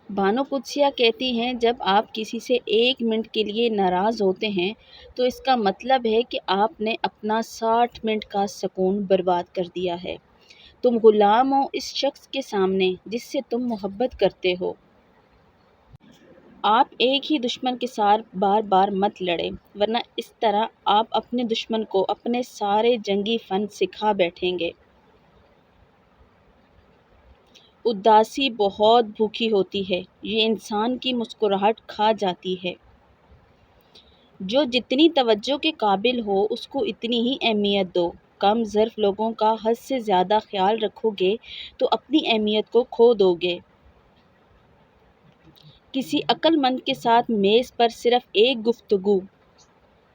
بانو قدسیہ کہتی ہیں، جب آپ کسی سے 1 منٹ کے لیے ناراض ہوتے ہیں تو اس کا مطلب ہے کہ آپ نے اپنا 60 منٹ کا سکون برباد کر دیا ہے۔ تم غلام ہو اس شخص کے سامنے جس سے تم محبت کرتے ہو۔ آپ ایک ہی دشمن کے ساتھ بار بار مت لڑیں، ورنہ اس طرح آپ اپنے دشمن کو اپنے سارے جنگی فن سکھا بیٹھیں گے۔ اداسی بہت بھوکی ہوتی ہے، یہ انسان کی مسکراہٹ کھا جاتی ہے۔ جو جتنی توجہ کے قابل ہو اس کو اتنی ہی اہمیت دو۔ کم ظرف لوگوں کا حد سے زیادہ خیال رکھو گے تو اپنی اہمیت کو کھو دو گے۔ کسی عقل مند کے ساتھ میز پر صرف ایک گفتگو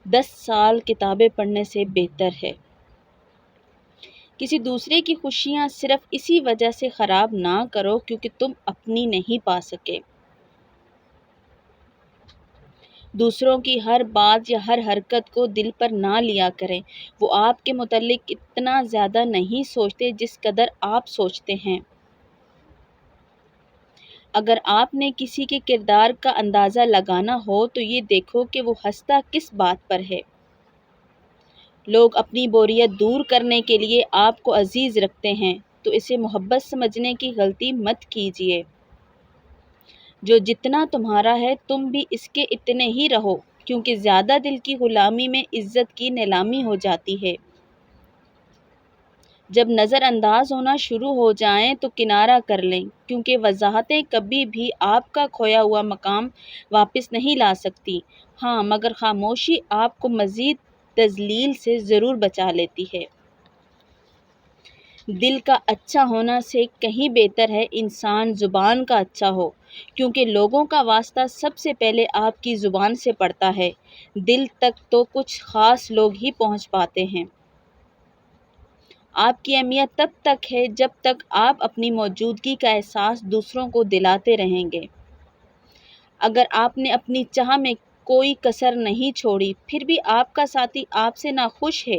10 سال کتابیں پڑھنے سے بہتر ہے۔ کسی دوسرے کی خوشیاں صرف اسی وجہ سے خراب نہ کرو کیونکہ تم اپنی نہیں پا سکے۔ دوسروں کی ہر بات یا ہر حرکت کو دل پر نہ لیا کریں، وہ آپ کے متعلق اتنا زیادہ نہیں سوچتے جس قدر آپ سوچتے ہیں۔ اگر آپ نے کسی کے کردار کا اندازہ لگانا ہو تو یہ دیکھو کہ وہ ہنستا کس بات پر ہے۔ لوگ اپنی بوریت دور کرنے کے لیے آپ کو عزیز رکھتے ہیں تو اسے محبت سمجھنے کی غلطی مت کیجیے۔ جو جتنا تمہارا ہے تم بھی اس کے اتنے ہی رہو، کیونکہ زیادہ دل کی غلامی میں عزت کی نیلامی ہو جاتی ہے۔ جب نظر انداز ہونا شروع ہو جائیں تو کنارہ کر لیں، کیونکہ وضاحتیں کبھی بھی آپ کا کھویا ہوا مقام واپس نہیں لا سکتی۔ ہاں، مگر خاموشی آپ کو مزید تذلیل سے ضرور بچا لیتی ہے۔ دل کا اچھا ہونا سے کہیں بہتر ہے انسان زبان کا اچھا ہو، کیونکہ لوگوں کا واسطہ سب سے پہلے آپ کی زبان سے پڑتا ہے۔ دل تک تو کچھ خاص لوگ ہی پہنچ پاتے ہیں۔ آپ کی اہمیت تب تک ہے جب تک آپ اپنی موجودگی کا احساس دوسروں کو دلاتے رہیں گے۔ اگر آپ نے اپنی چاہ میں کوئی کسر نہیں چھوڑی پھر بھی آپ کا ساتھی آپ سے ناخوش ہے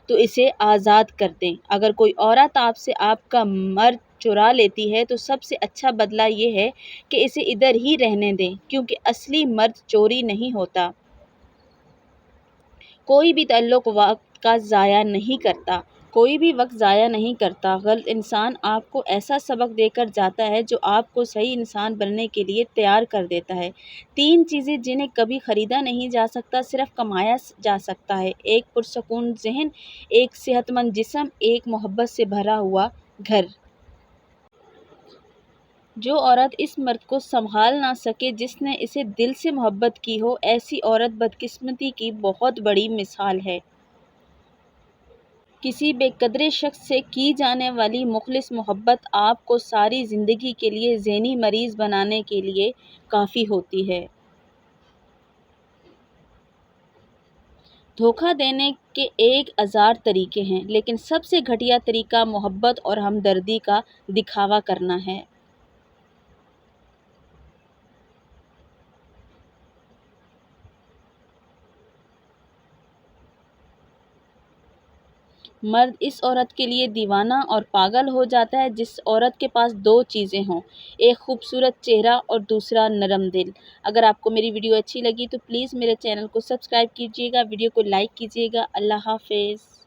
تو اسے آزاد کر دیں۔ اگر کوئی عورت آپ سے آپ کا مرد چرا لیتی ہے تو سب سے اچھا بدلہ یہ ہے کہ اسے ادھر ہی رہنے دیں، کیونکہ اصلی مرد چوری نہیں ہوتا۔ کوئی بھی تعلق وقت کا ضائع نہیں کرتا۔ کوئی بھی وقت ضائع نہیں کرتا۔ غلط انسان آپ کو ایسا سبق دے کر جاتا ہے جو آپ کو صحیح انسان بننے کے لیے تیار کر دیتا ہے۔ 3 چیزیں جنہیں کبھی خریدا نہیں جا سکتا، صرف کمایا جا سکتا ہے: ایک پرسکون ذہن، ایک صحت مند جسم، ایک محبت سے بھرا ہوا گھر۔ جو عورت اس مرد کو سنبھال نہ سکے جس نے اسے دل سے محبت کی ہو، ایسی عورت بدقسمتی کی بہت بڑی مثال ہے۔ کسی بے قدر شخص سے کی جانے والی مخلص محبت آپ کو ساری زندگی کے لیے ذہنی مریض بنانے کے لیے کافی ہوتی ہے۔ دھوکہ دینے کے 1000 طریقے ہیں، لیکن سب سے گھٹیا طریقہ محبت اور ہمدردی کا دکھاوا کرنا ہے۔ مرد اس عورت کے لیے دیوانہ اور پاگل ہو جاتا ہے جس عورت کے پاس 2 چیزیں ہوں: ایک خوبصورت چہرہ اور دوسرا نرم دل۔ اگر آپ کو میری ویڈیو اچھی لگی تو پلیز میرے چینل کو سبسکرائب کیجیے گا، ویڈیو کو لائک کیجیے گا۔ اللہ حافظ۔